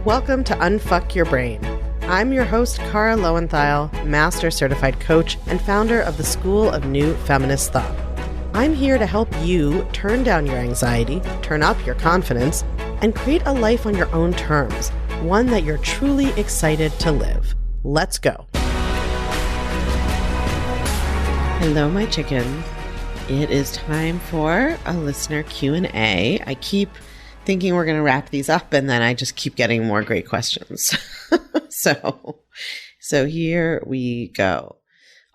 Welcome to Unfuck Your Brain. I'm your host, Cara Lowenthal, Master Certified Coach and founder of the School of New Feminist Thought. I'm here to help you turn down your anxiety, turn up your confidence, and create a life on your own terms, one that you're truly excited to live. Let's go. Hello, my chickens. It is time for a listener Q&A. I keep thinking we're going to wrap these up, and then I just keep getting more great questions. So here we go.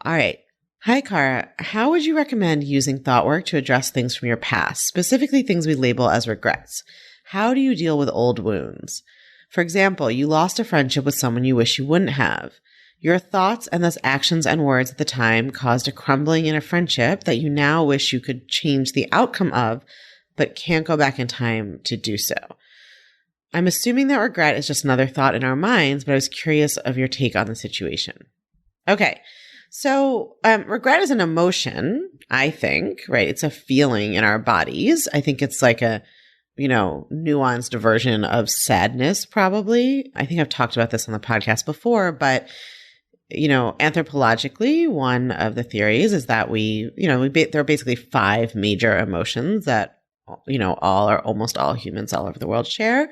All right. Hi, Cara. How would you recommend using thought work to address things from your past, specifically things we label as regrets? How do you deal with old wounds? For example, you lost a friendship with someone you wish you wouldn't have. Your thoughts and thus actions and words at the time caused a crumbling in a friendship that you now wish you could change the outcome of, but can't go back in time to do so. I'm assuming that regret is just another thought in our minds, but I was curious of your take on the situation. Okay. So regret is an emotion, I think, right? It's a feeling in our bodies. I think it's like a, nuanced version of sadness, probably. I think I've talked about this on the podcast before, but anthropologically, one of the theories is that there are basically 5 major emotions that, all or almost all humans all over the world share.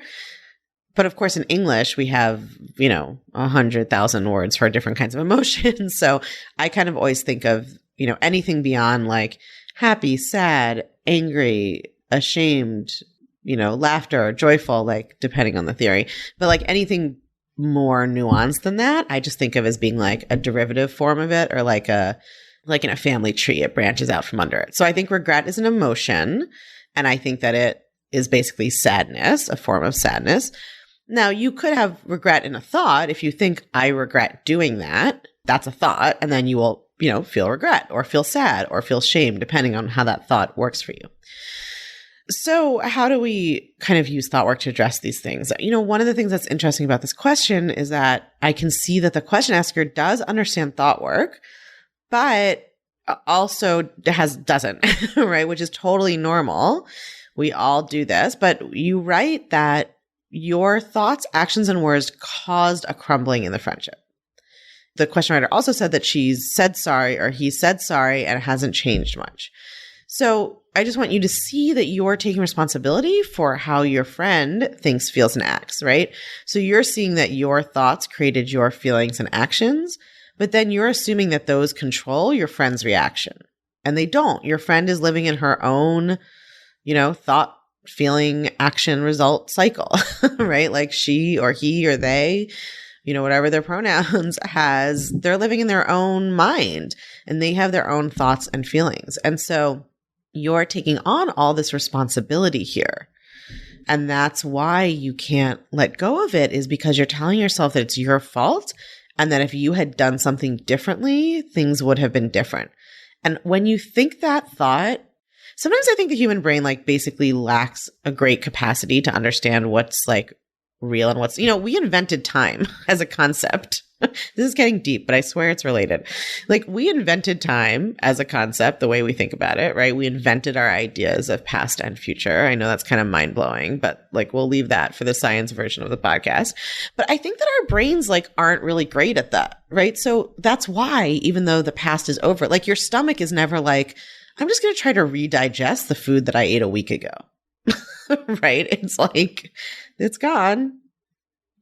But of course, in English, we have, 100,000 words for different kinds of emotions. So I kind of always think of, anything beyond like happy, sad, angry, ashamed, laughter, joyful, like depending on the theory. But like anything more nuanced than that, I just think of as being like a derivative form of it, or like in a family tree, it branches out from under it. So I think regret is an emotion, and I think that it is basically sadness, a form of sadness. Now, you could have regret in a thought. If you think, I regret doing that, that's a thought, and then you will, feel regret or feel sad or feel shame, depending on how that thought works for you. So how do we kind of use thought work to address these things? One of the things that's interesting about this question is that I can see that the question asker does understand thought work, but also doesn't, right? Which is totally normal. We all do this, but you write that your thoughts, actions, and words caused a crumbling in the friendship. The question writer also said that she's said sorry, or he said sorry, and it hasn't changed much. So I just want you to see that you're taking responsibility for how your friend thinks, feels, and acts, right? So you're seeing that your thoughts created your feelings and actions, but then you're assuming that those control your friend's reaction. And they don't. Your friend is living in her own, thought, feeling, action, result cycle, right? Like she or he or they, whatever their pronouns they're living in their own mind, and they have their own thoughts and feelings. And so you're taking on all this responsibility here. And that's why you can't let go of it, is because you're telling yourself that it's your fault, and that if you had done something differently, things would have been different. And when you think that thought, sometimes I think the human brain basically lacks a great capacity to understand what's real and what's, we invented time as a concept. This is getting deep, but I swear it's related. We invented time as a concept, the way we think about it, right? We invented our ideas of past and future. I know that's kind of mind blowing, but we'll leave that for the science version of the podcast. But I think that our brains aren't really great at that, right? So that's why, even though the past is over, your stomach is never I'm just going to try to redigest the food that I ate a week ago, right? It's it's gone.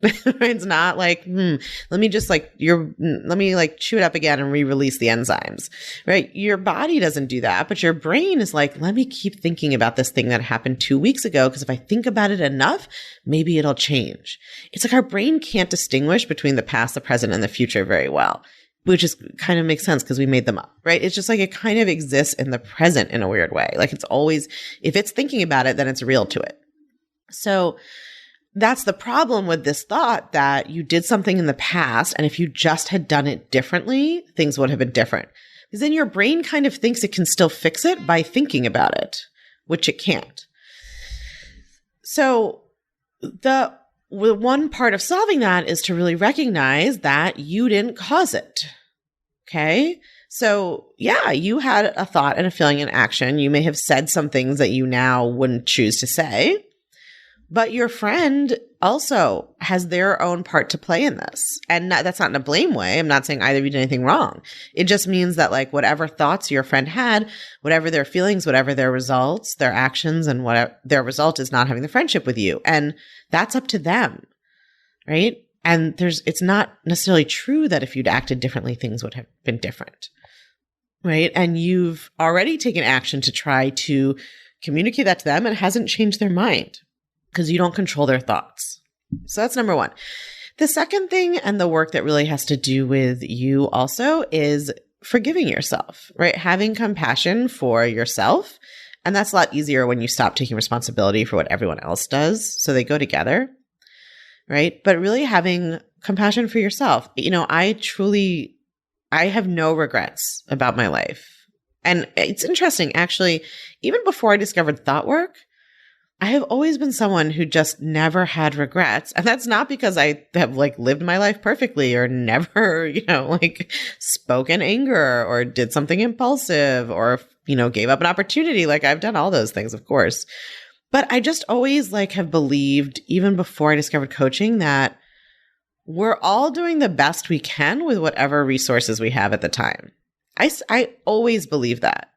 It's not let me just let me chew it up again and re-release the enzymes, right? Your body doesn't do that, but your brain is let me keep thinking about this thing that happened 2 weeks ago, because if I think about it enough, maybe it'll change. It's our brain can't distinguish between the past, the present, and the future very well, which is kind of makes sense because we made them up, right? It's just it kind of exists in the present in a weird way. It's always, if it's thinking about it, then it's real to it. So that's the problem with this thought, that you did something in the past, and if you just had done it differently, things would have been different. Because then your brain kind of thinks it can still fix it by thinking about it, which it can't. So the one part of solving that is to really recognize that you didn't cause it. Okay? So yeah, you had a thought and a feeling and action. You may have said some things that you now wouldn't choose to say. But your friend also has their own part to play in this. And that's not in a blame way. I'm not saying either of you did anything wrong. It just means that like whatever thoughts your friend had, whatever their feelings, whatever their results, their actions, and whatever their result is not having the friendship with you. And that's up to them. Right. And it's not necessarily true that if you'd acted differently, things would have been different. Right. And you've already taken action to try to communicate that to them, and it hasn't changed their mind because you don't control their thoughts. So that's number one. The second thing, and the work that really has to do with you also, is forgiving yourself, right? Having compassion for yourself. And that's a lot easier when you stop taking responsibility for what everyone else does. So they go together, right? But really having compassion for yourself. I have no regrets about my life. And it's interesting, actually, even before I discovered thought work, I have always been someone who just never had regrets. And that's not because I have like lived my life perfectly or never, like spoken anger or did something impulsive or, gave up an opportunity. Like I've done all those things, of course. But I just always like have believed, even before I discovered coaching, that we're all doing the best we can with whatever resources we have at the time. I always believe that.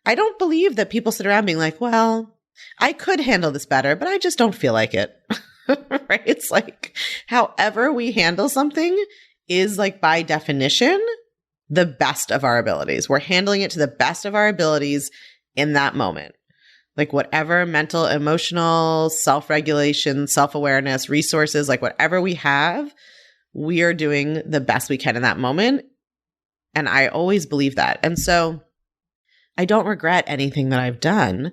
I don't believe that people sit around being like, well, I could handle this better, but I just don't feel like it. Right? It's like, however we handle something is like by definition, the best of our abilities. We're handling it to the best of our abilities in that moment. Like whatever mental, emotional, self-regulation, self-awareness, resources, like whatever we have, we are doing the best we can in that moment. And I always believe that. And so I don't regret anything that I've done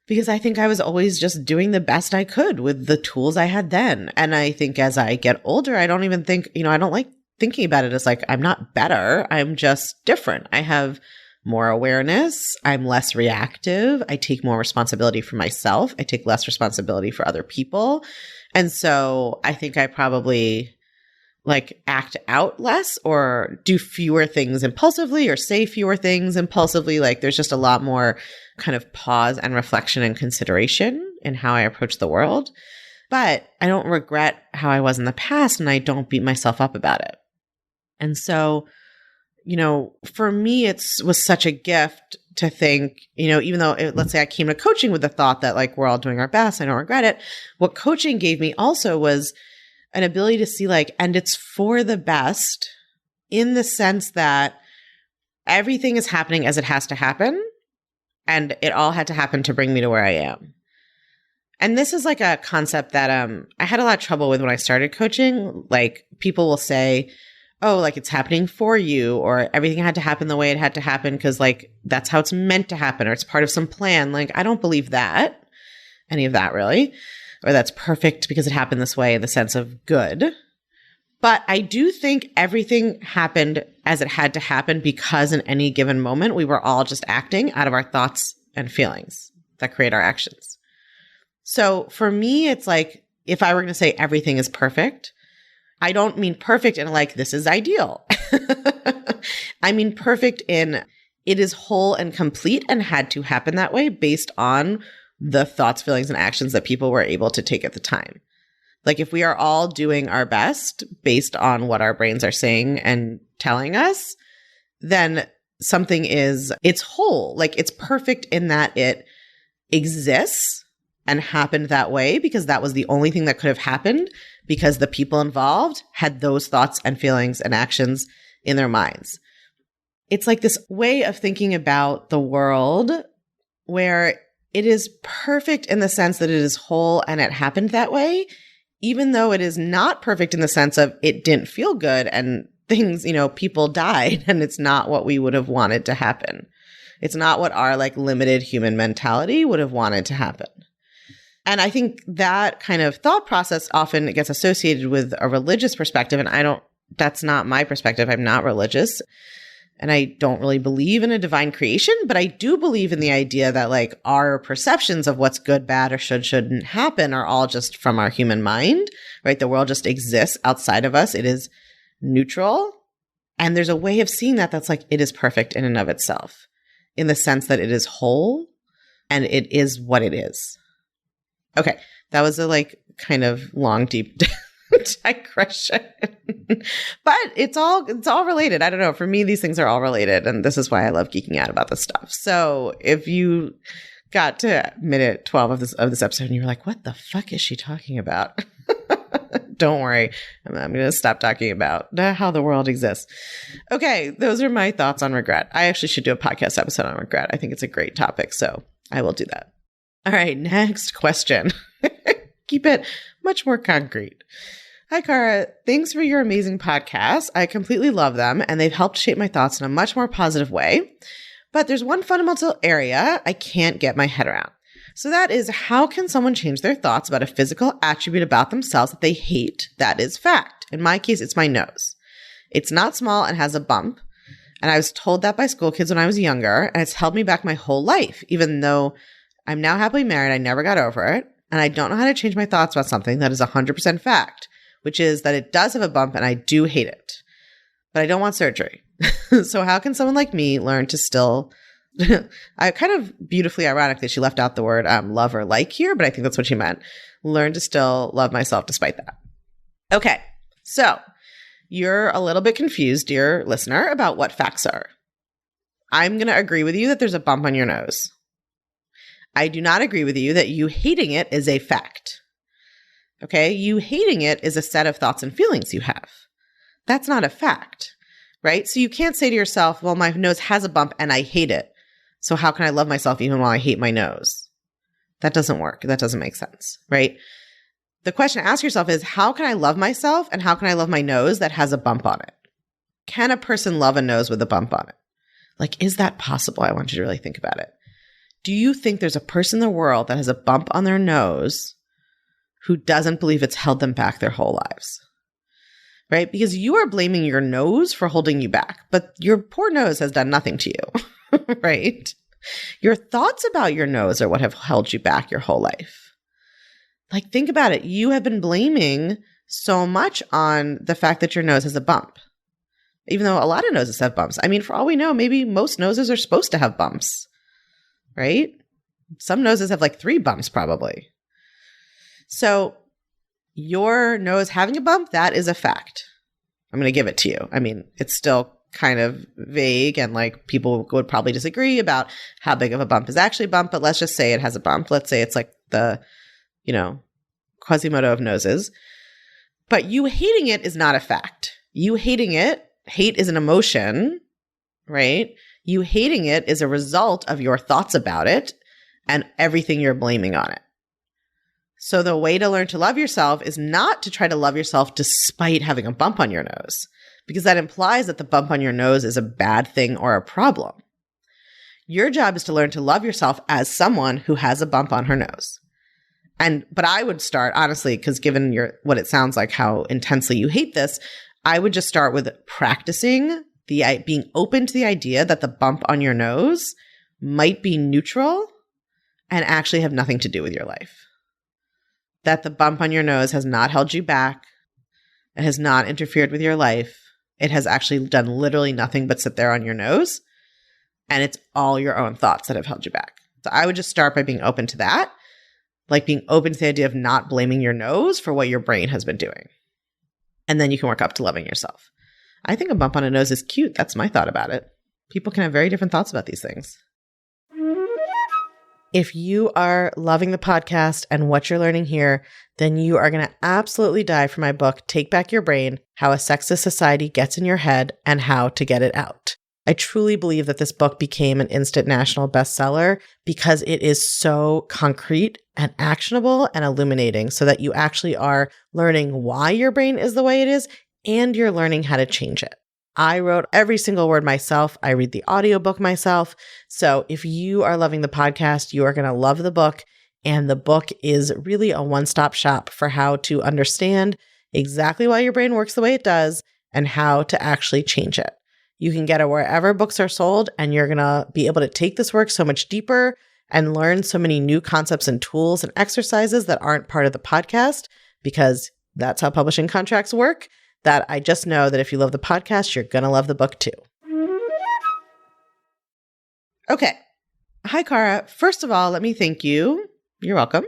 because I think I was always just doing the best I could with the tools I had then. And I think as I get older, I don't even think, I don't like thinking about it as like, I'm not better. I'm just different. I have more awareness. I'm less reactive. I take more responsibility for myself. I take less responsibility for other people. And so I think I probably like act out less or do fewer things impulsively or say fewer things impulsively. Like there's just a lot more kind of pause and reflection and consideration in how I approach the world. But I don't regret how I was in the past, and I don't beat myself up about it. And so, for me, was such a gift to think, even though let's say I came to coaching with the thought that like, we're all doing our best, I don't regret it. What coaching gave me also was an ability to see like, and it's for the best in the sense that everything is happening as it has to happen. And it all had to happen to bring me to where I am. And this is like a concept that I had a lot of trouble with when I started coaching. Like people will say, oh, like it's happening for you, or everything had to happen the way it had to happen because like that's how it's meant to happen, or it's part of some plan. Like I don't believe that, any of that really. Or that's perfect because it happened this way in the sense of good. But I do think everything happened as it had to happen because in any given moment, we were all just acting out of our thoughts and feelings that create our actions. So for me, it's like, if I were going to say everything is perfect, I don't mean perfect in like, this is ideal. I mean perfect in it is whole and complete and had to happen that way based on the thoughts, feelings, and actions that people were able to take at the time. Like if we are all doing our best based on what our brains are saying and telling us, then it's whole. Like it's perfect in that it exists and happened that way because that was the only thing that could have happened because the people involved had those thoughts and feelings and actions in their minds. It's like this way of thinking about the world where it is perfect in the sense that it is whole and it happened that way, even though it is not perfect in the sense of it didn't feel good and things, people died and it's not what we would have wanted to happen. It's not what our like limited human mentality would have wanted to happen. And I think that kind of thought process often gets associated with a religious perspective. And that's not my perspective. I'm not religious. And I don't really believe in a divine creation, but I do believe in the idea that like our perceptions of what's good, bad, or shouldn't happen are all just from our human mind, right? The world just exists outside of us. It is neutral. And there's a way of seeing that that's like, it is perfect in and of itself in the sense that it is whole and it is what it is. Okay. That was a like kind of long, deep digression. But it's all related. I don't know. For me, these things are all related. And this is why I love geeking out about this stuff. So if you got to minute 12 of this episode and you're like, what the fuck is she talking about? Don't worry. I'm going to stop talking about how the world exists. Okay. Those are my thoughts on regret. I actually should do a podcast episode on regret. I think it's a great topic. So I will do that. All right. Next question. Keep it much more concrete. Hi, Cara. Thanks for your amazing podcasts. I completely love them, and they've helped shape my thoughts in a much more positive way. But there's one fundamental area I can't get my head around. So that is, how can someone change their thoughts about a physical attribute about themselves that they hate? That is fact. In my case, it's my nose. It's not small and has a bump. And I was told that by school kids when I was younger, and it's held me back my whole life. Even though I'm now happily married, I never got over it. And I don't know how to change my thoughts about something that is 100% fact, which is that it does have a bump and I do hate it. But I don't want surgery. So how can someone like me learn to still... I kind of beautifully ironic that she left out the word love or like here, but I think that's what she meant. Learn to still love myself despite that. Okay, so you're a little bit confused, dear listener, about what facts are. I'm going to agree with you that there's a bump on your nose. I do not agree with you that you hating it is a fact. Okay, you hating it is a set of thoughts and feelings you have. That's not a fact, right? So you can't say to yourself, well, my nose has a bump and I hate it. So how can I love myself even while I hate my nose? That doesn't work. That doesn't make sense, right? The question to ask yourself is, how can I love myself and how can I love my nose that has a bump on it? Can a person love a nose with a bump on it? Like, is that possible? I want you to really think about it. Do you think there's a person in the world that has a bump on their nose who doesn't believe it's held them back their whole lives? Right? Because you are blaming your nose for holding you back, but your poor nose has done nothing to you. Right? Your thoughts about your nose are what have held you back your whole life. Like, think about it. You have been blaming so much on the fact that your nose has a bump, even though a lot of noses have bumps. I mean, for all we know, maybe most noses are supposed to have bumps, right? Some noses have like 3 bumps probably. So your nose having a bump, that is a fact. I'm going to give it to you. I mean, it's still kind of vague and like people would probably disagree about how big of a bump is actually a bump, but let's just say it has a bump. Let's say it's like the, Quasimodo of noses. But you hating it is not a fact. You hating it, hate is an emotion, right? You hating it is a result of your thoughts about it and everything you're blaming on it. So the way to learn to love yourself is not to try to love yourself despite having a bump on your nose, because that implies that the bump on your nose is a bad thing or a problem. Your job is to learn to love yourself as someone who has a bump on her nose. But I would start, honestly, because given what it sounds like, how intensely you hate this, I would just start with practicing being open to the idea that the bump on your nose might be neutral and actually have nothing to do with your life. That the bump on your nose has not held you back. It has not interfered with your life. It has actually done literally nothing but sit there on your nose. And it's all your own thoughts that have held you back. So I would just start by being open to that, like being open to the idea of not blaming your nose for what your brain has been doing. And then you can work up to loving yourself. I think a bump on a nose is cute. That's my thought about it. People can have very different thoughts about these things. If you are loving the podcast and what you're learning here, then you are going to absolutely die for my book, Take Back Your Brain: How a Sexist Society Gets in Your Head and How to Get It Out. I truly believe that this book became an instant national bestseller because it is so concrete and actionable and illuminating, so that you actually are learning why your brain is the way it is and you're learning how to change it. I wrote every single word myself. I read the audiobook myself. So if you are loving the podcast, you are going to love the book. And the book is really a one-stop shop for how to understand exactly why your brain works the way it does and how to actually change it. You can get it wherever books are sold, and you're going to be able to take this work so much deeper and learn so many new concepts and tools and exercises that aren't part of the podcast, because that's how publishing contracts work. That I just know that if you love the podcast, you're going to love the book too. Okay. Hi, Cara. First of all, let me thank you. You're welcome.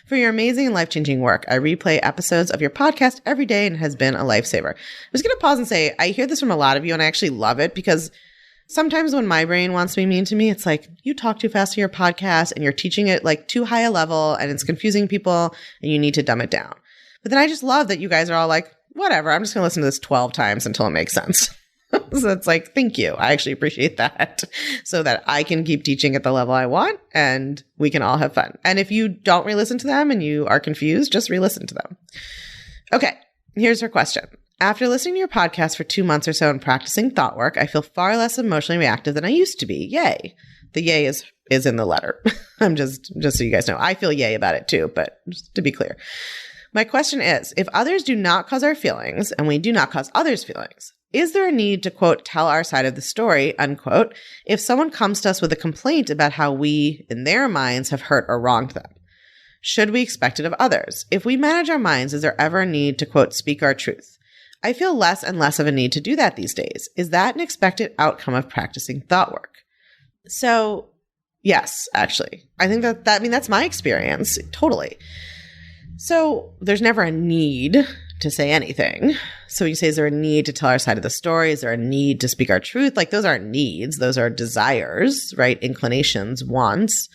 for your amazing and life-changing work. I replay episodes of your podcast every day and it has been a lifesaver. I'm just going to pause and say, I hear this from a lot of you and I actually love it because sometimes when my brain wants to be mean to me, it's like, you talk too fast in your podcast and you're teaching it like too high a level and it's confusing people and you need to dumb it down. But then I just love that you guys are all like, whatever, I'm just going to listen to this 12 times until it makes sense. So it's like, thank you. I actually appreciate that so that I can keep teaching at the level I want and we can all have fun. And if you don't re-listen to them and you are confused, just re-listen to them. Okay, here's her question. After listening to your podcast for 2 months or so and practicing thought work, I feel far less emotionally reactive than I used to be. Yay. The yay is in the letter. I'm just so you guys know. I feel yay about it too, but just to be clear. My question is, if others do not cause our feelings and we do not cause others' feelings, is there a need to, quote, tell our side of the story, unquote, if someone comes to us with a complaint about how we, in their minds, have hurt or wronged them? Should we expect it of others? If we manage our minds, is there ever a need to, quote, speak our truth? I feel less and less of a need to do that these days. Is that an expected outcome of practicing thought work? So, yes, actually. I think that's my experience. Totally. So there's never a need to say anything. So you say, is there a need to tell our side of the story? Is there a need to speak our truth? Like those aren't needs. Those are desires, right? Inclinations, wants.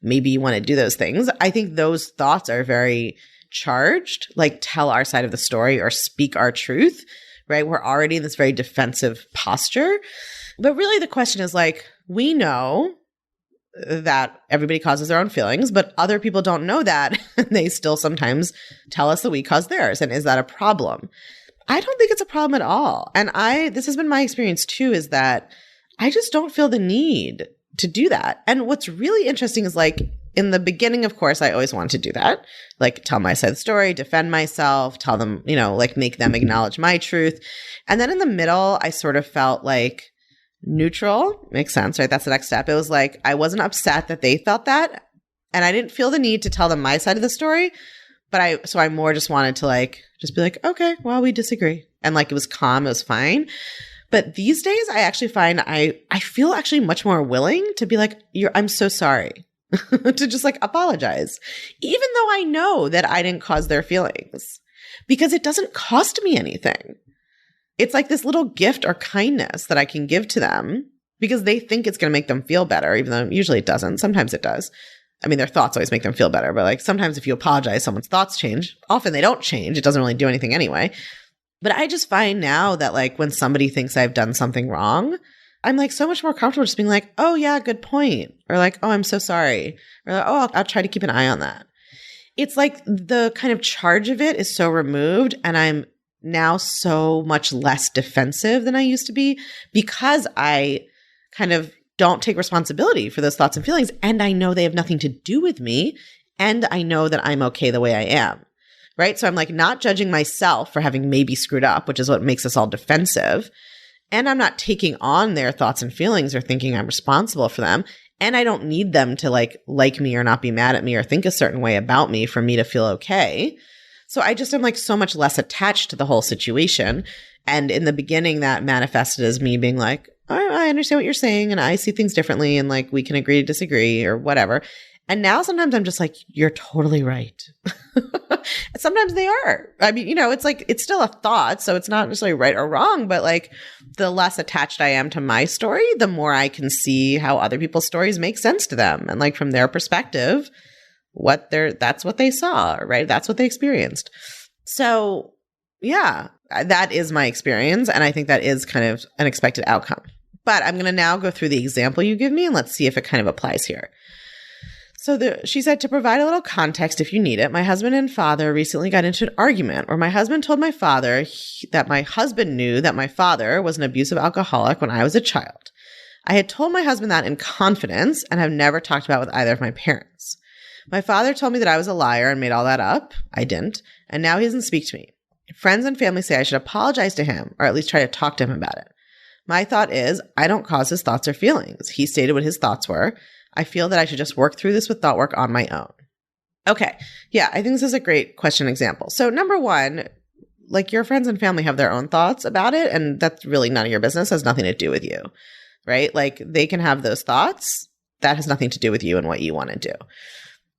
Maybe you want to do those things. I think those thoughts are very charged, like tell our side of the story or speak our truth, right? We're already in this very defensive posture. But really the question is like, we know that everybody causes their own feelings, but other people don't know that. And they still sometimes tell us that we cause theirs. And is that a problem? I don't think it's a problem at all. And this has been my experience too, is that I just don't feel the need to do that. And what's really interesting is like in the beginning, of course, I always wanted to do that, like tell my side of the story, defend myself, tell them, like make them acknowledge my truth. And then in the middle, I sort of felt like neutral. Makes sense, right? That's the next step. It was like, I wasn't upset that they felt that. And I didn't feel the need to tell them my side of the story. But I more just wanted to like, just be like, okay, well, we disagree. And like, it was calm. It was fine. But these days I actually find I feel actually much more willing to be like, I'm so sorry to just like apologize, even though I know that I didn't cause their feelings because it doesn't cost me anything. It's like this little gift or kindness that I can give to them because they think it's going to make them feel better, even though usually it doesn't. Sometimes it does. I mean, their thoughts always make them feel better, but like sometimes if you apologize, someone's thoughts change. Often they don't change. It doesn't really do anything anyway. But I just find now that like when somebody thinks I've done something wrong, I'm like so much more comfortable just being like, oh yeah, good point. Or like, oh, I'm so sorry. Or like, oh, I'll try to keep an eye on that. It's like the kind of charge of it is so removed and I'm now so much less defensive than I used to be because I kind of don't take responsibility for those thoughts and feelings. And I know they have nothing to do with me. And I know that I'm okay the way I am. Right. So I'm like not judging myself for having maybe screwed up, which is what makes us all defensive. And I'm not taking on their thoughts and feelings or thinking I'm responsible for them. And I don't need them to like me or not be mad at me or think a certain way about me for me to feel okay. So I just am like so much less attached to the whole situation. And in the beginning, that manifested as me being like, I understand what you're saying and I see things differently and like we can agree to disagree or whatever. And now sometimes I'm just like, you're totally right. Sometimes they are. I mean, it's like, it's still a thought. So it's not necessarily right or wrong, but like the less attached I am to my story, the more I can see how other people's stories make sense to them. And like from their perspective, that's what they saw, right? That's what they experienced. So yeah, that is my experience. And I think that is kind of an expected outcome. But I'm going to now go through the example you give me and let's see if it kind of applies here. So she said, to provide a little context if you need it, my husband and father recently got into an argument where my husband told my father that my husband knew that my father was an abusive alcoholic when I was a child. I had told my husband that in confidence and have never talked about it with either of my parents. My father told me that I was a liar and made all that up. I didn't. And now he doesn't speak to me. Friends and family say I should apologize to him or at least try to talk to him about it. My thought is I don't cause his thoughts or feelings. He stated what his thoughts were. I feel that I should just work through this with thought work on my own. Okay. Yeah, I think this is a great question example. So number one, like your friends and family have their own thoughts about it, and that's really none of your business, has nothing to do with you, right? Like they can have those thoughts. That has nothing to do with you and what you want to do.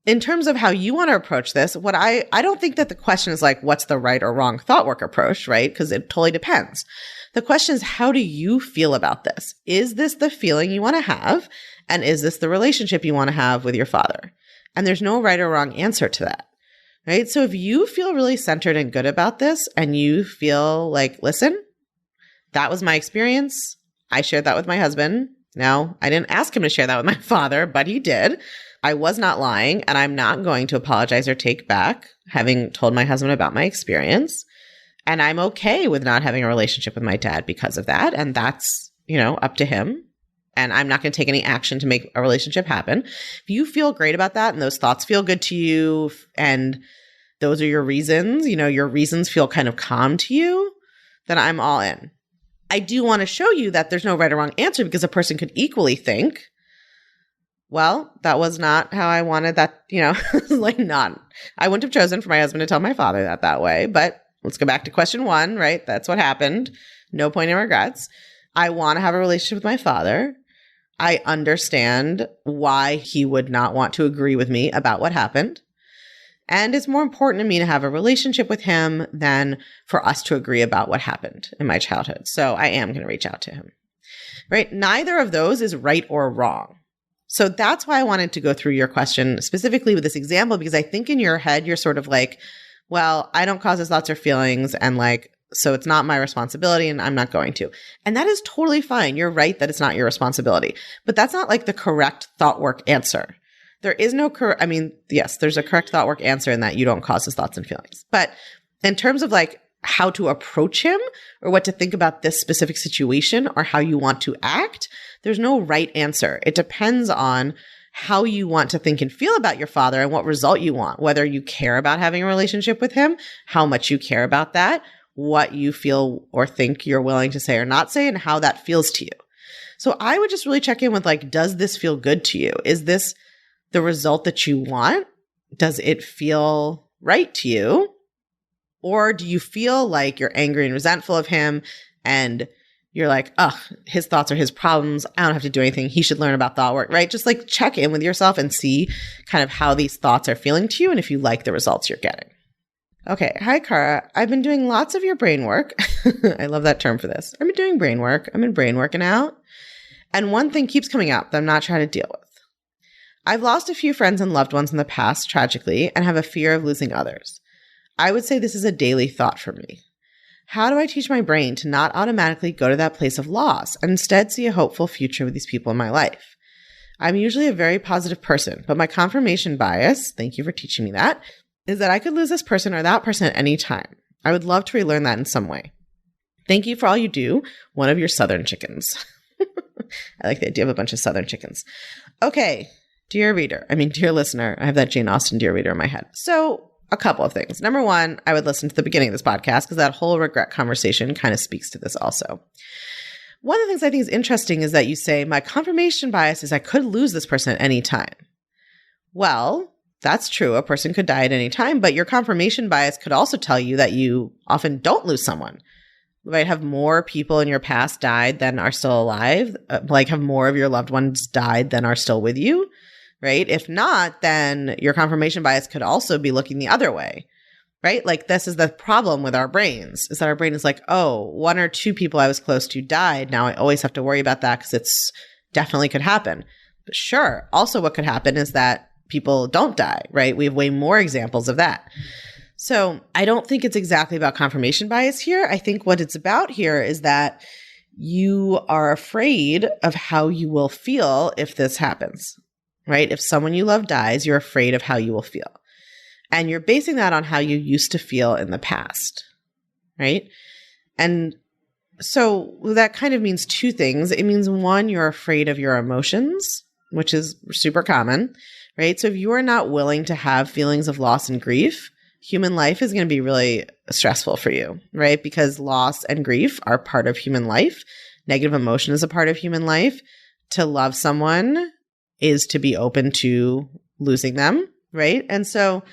in terms of how you want to approach this, what I don't think that the question is like, what's the right or wrong thought work approach, right? Because it totally depends. The question is, how do you feel about this? Is this the feeling you want to have? And is this the relationship you want to have with your father? And there's no right or wrong answer to that, right? So if you feel really centered and good about this and you feel like, listen, that was my experience. I shared that with my husband. Now, I didn't ask him to share that with my father, but he did. I was not lying, and I'm not going to apologize or take back having told my husband about my experience. And I'm okay with not having a relationship with my dad because of that. And that's, up to him. And I'm not going to take any action to make a relationship happen. If you feel great about that and those thoughts feel good to you and those are your reasons, your reasons feel kind of calm to you, then I'm all in. I do want to show you that there's no right or wrong answer because a person could equally think, well, that was not how I wanted that, I wouldn't have chosen for my husband to tell my father that way. But let's go back to question 1, right? That's what happened. No point in regrets. I want to have a relationship with my father. I understand why he would not want to agree with me about what happened. And it's more important to me to have a relationship with him than for us to agree about what happened in my childhood. So I am going to reach out to him, right? Neither of those is right or wrong. So that's why I wanted to go through your question specifically with this example, because I think in your head, you're sort of like, well, I don't cause his thoughts or feelings. And so it's not my responsibility and I'm not going to. And that is totally fine. You're right that it's not your responsibility, but that's not like the correct thought work answer. There is no yes, there's a correct thought work answer in that you don't cause his thoughts and feelings. But in terms of how to approach him or what to think about this specific situation or how you want to act, there's no right answer. It depends on how you want to think and feel about your father and what result you want, whether you care about having a relationship with him, how much you care about that, what you feel or think you're willing to say or not say, and how that feels to you. So I would just really check in with does this feel good to you? Is this the result that you want? Does it feel right to you? Or do you feel like you're angry and resentful of him and you're like, oh, his thoughts are his problems. I don't have to do anything. He should learn about thought work, right? Just check in with yourself and see kind of how these thoughts are feeling to you and if you like the results you're getting. Okay. Hi, Cara. I've been doing lots of your brain work. I love that term for this. I've been doing brain work. I've been brain working out. And one thing keeps coming up that I'm not trying to deal with. I've lost a few friends and loved ones in the past, tragically, and have a fear of losing others. I would say this is a daily thought for me. How do I teach my brain to not automatically go to that place of loss and instead see a hopeful future with these people in my life? I'm usually a very positive person, but my confirmation bias, thank you for teaching me that, is that I could lose this person or that person at any time. I would love to relearn that in some way. Thank you for all you do. One of your Southern chickens. I like the idea of a bunch of Southern chickens. Okay, dear listener, I have that Jane Austen dear reader in my head. So a couple of things. Number one, I would listen to the beginning of this podcast because that whole regret conversation kind of speaks to this also. One of the things I think is interesting is that you say, my confirmation bias is I could lose this person at any time. Well, that's true. A person could die at any time, but your confirmation bias could also tell you that you often don't lose someone. You might have more people in your past died than are still alive, have more of your loved ones died than are still with you, right? If not, then your confirmation bias could also be looking the other way, right? This is the problem with our brains, is that our brain is like, oh, 1 or 2 people I was close to died. Now I always have to worry about that because it's definitely could happen. But sure. Also what could happen is that people don't die, right? We have way more examples of that. So I don't think it's exactly about confirmation bias here. I think what it's about here is that you are afraid of how you will feel if this happens, right? If someone you love dies, you're afraid of how you will feel. And you're basing that on how you used to feel in the past, right? And so that kind of means 2 things. It means 1, you're afraid of your emotions, which is super common, right? So if you are not willing to have feelings of loss and grief, human life is going to be really stressful for you, right? Because loss and grief are part of human life. Negative emotion is a part of human life. To love someone is to be open to losing them, right? And so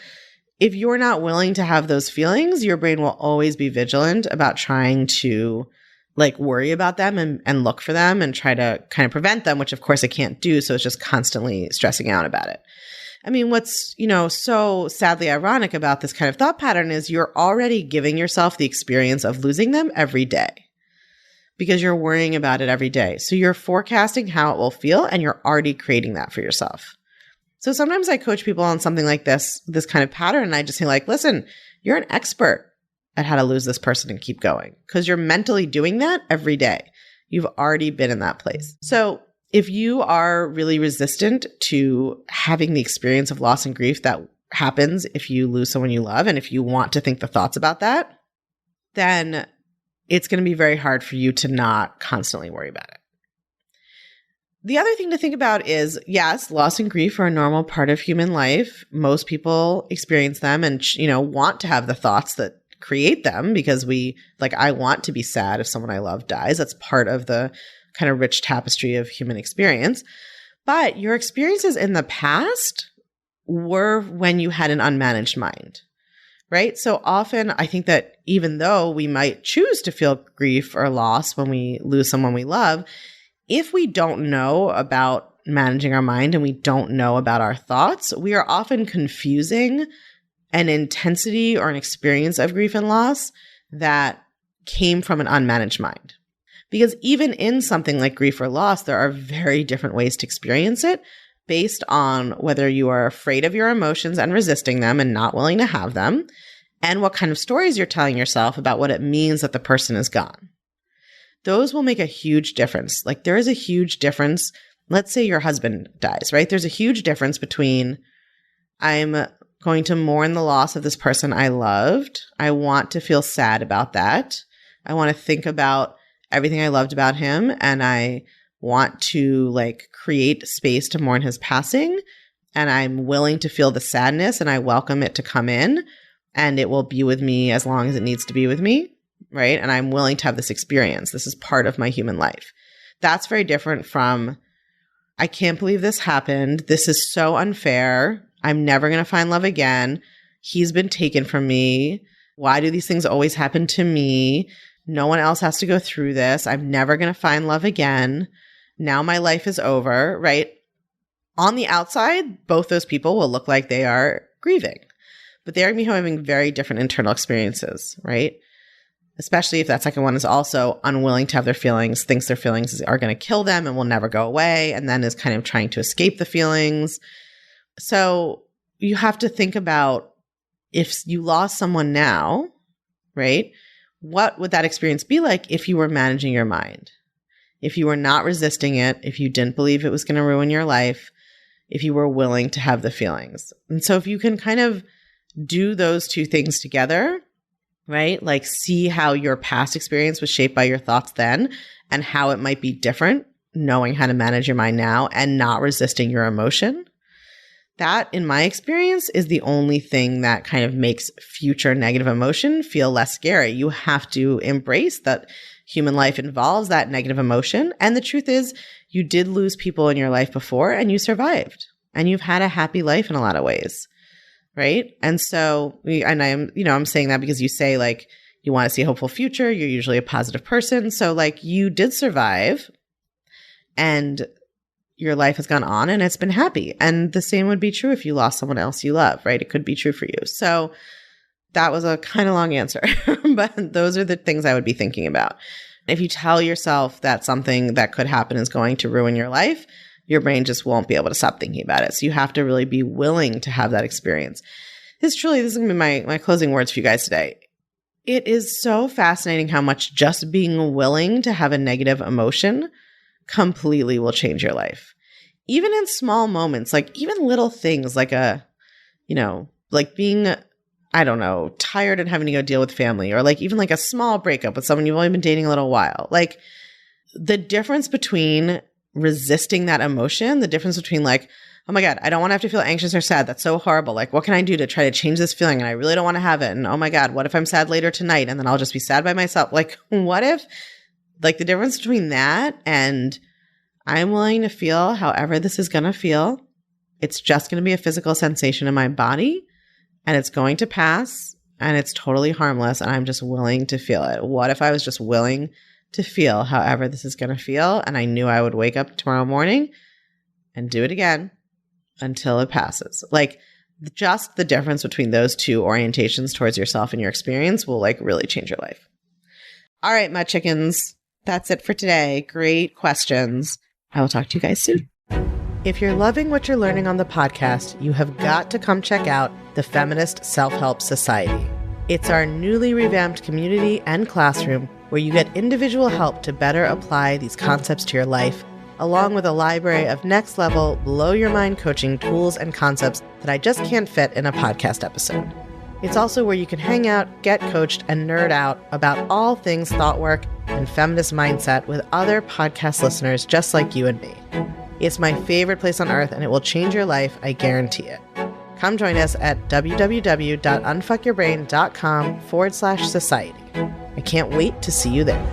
if you're not willing to have those feelings, your brain will always be vigilant about trying to worry about them and look for them and try to kind of prevent them, which of course it can't do. So it's just constantly stressing out about it. I mean, what's, so sadly ironic about this kind of thought pattern is you're already giving yourself the experience of losing them every day because you're worrying about it every day. So you're forecasting how it will feel and you're already creating that for yourself. So sometimes I coach people on something like this kind of pattern. And I just say like, listen, you're an expert at how to lose this person and keep going because you're mentally doing that every day. You've already been in that place. So if you are really resistant to having the experience of loss and grief that happens if you lose someone you love, and if you want to think the thoughts about that, then it's going to be very hard for you to not constantly worry about it. The other thing to think about is, yes, loss and grief are a normal part of human life. Most people experience them and, want to have the thoughts that create them because I want to be sad if someone I love dies. That's part of the kind of rich tapestry of human experience. But your experiences in the past were when you had an unmanaged mind, right? So often I think that even though we might choose to feel grief or loss when we lose someone we love, if we don't know about managing our mind and we don't know about our thoughts, we are often confusing an intensity or an experience of grief and loss that came from an unmanaged mind. Because even in something like grief or loss, there are very different ways to experience it based on whether you are afraid of your emotions and resisting them and not willing to have them, and what kind of stories you're telling yourself about what it means that the person is gone. Those will make a huge difference. Like there is a huge difference. Let's say your husband dies, right? There's a huge difference between I'm going to mourn the loss of this person I loved. I want to feel sad about that. I want to think about everything I loved about him. And I want to create space to mourn his passing. And I'm willing to feel the sadness and I welcome it to come in and it will be with me as long as it needs to be with me. Right? And I'm willing to have this experience. This is part of my human life. That's very different from, I can't believe this happened. This is so unfair. I'm never going to find love again. He's been taken from me. Why do these things always happen to me? No one else has to go through this. I'm never going to find love again. Now my life is over, right? On the outside, both those people will look like they are grieving, but they're going to be having very different internal experiences, right? Especially if that second one is also unwilling to have their feelings, thinks their feelings are going to kill them and will never go away, and then is kind of trying to escape the feelings. So you have to think about if you lost someone now, right? What would that experience be like if you were managing your mind? If you were not resisting it, if you didn't believe it was going to ruin your life, if you were willing to have the feelings. And so if you can kind of do those two things together, right? Like see how your past experience was shaped by your thoughts then and how it might be different, knowing how to manage your mind now and not resisting your emotion. That, in my experience, is the only thing that kind of makes future negative emotion feel less scary. You have to embrace that human life involves that negative emotion. And the truth is, you did lose people in your life before and you survived and you've had a happy life in a lot of ways. Right. And so I'm saying that because you say you want to see a hopeful future. You're usually a positive person. So you did survive and your life has gone on and it's been happy. And the same would be true if you lost someone else you love, right? It could be true for you. So that was a kind of long answer, but those are the things I would be thinking about. If you tell yourself that something that could happen is going to ruin your life, your brain just won't be able to stop thinking about it. So you have to really be willing to have that experience. This is going to be my closing words for you guys today. It is so fascinating how much just being willing to have a negative emotion completely will change your life. Even in small moments, even little things being, I don't know, tired and having to go deal with family, or even a small breakup with someone you've only been dating a little while. The difference between resisting that emotion, the difference between oh my God, I don't want to have to feel anxious or sad. That's so horrible. What can I do to try to change this feeling? And I really don't want to have it. And oh my God, what if I'm sad later tonight? And then I'll just be sad by myself. What if, the difference between that and I'm willing to feel however this is going to feel. It's just going to be a physical sensation in my body and it's going to pass and it's totally harmless. And I'm just willing to feel it. What if I was just willing to feel however this is going to feel? And I knew I would wake up tomorrow morning and do it again until it passes. Like, just the difference between those two orientations towards yourself and your experience will like really change your life. All right, my chickens, that's it for today. Great questions. I will talk to you guys soon. If you're loving what you're learning on the podcast, you have got to come check out the Feminist Self-Help Society. It's our newly revamped community and classroom where you get individual help to better apply these concepts to your life, along with a library of next-level, blow-your-mind coaching tools and concepts that I just can't fit in a podcast episode. It's also where you can hang out, get coached, and nerd out about all things thought work and feminist mindset with other podcast listeners just like you and me. It's my favorite place on earth, and it will change your life, I guarantee it. Come join us at www.unfuckyourbrain.com/society. I can't wait to see you there.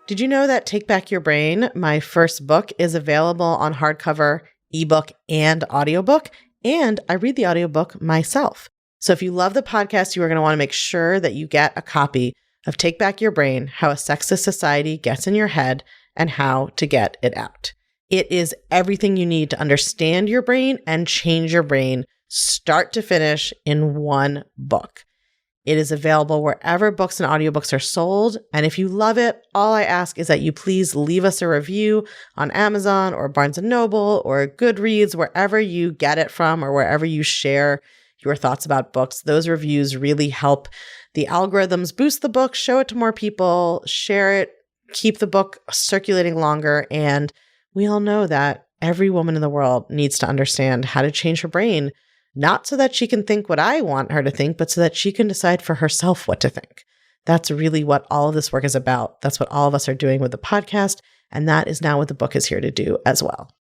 Did you know that Take Back Your Brain, my first book, is available on hardcover, ebook, and audiobook? And I read the audiobook myself. So if you love the podcast, you are going to want to make sure that you get a copy of Take Back Your Brain, How a Sexist Society Gets in Your Head and How to Get It Out. It is everything you need to understand your brain and change your brain, start to finish, in one book. It is available wherever books and audiobooks are sold. And if you love it, all I ask is that you please leave us a review on Amazon or Barnes & Noble or Goodreads, wherever you get it from or wherever you share your thoughts about books. Those reviews really help the algorithms boost the book, show it to more people, share it, keep the book circulating longer. And we all know that every woman in the world needs to understand how to change her brain, not so that she can think what I want her to think, but so that she can decide for herself what to think. That's really what all of this work is about. That's what all of us are doing with the podcast. And that is now what the book is here to do as well.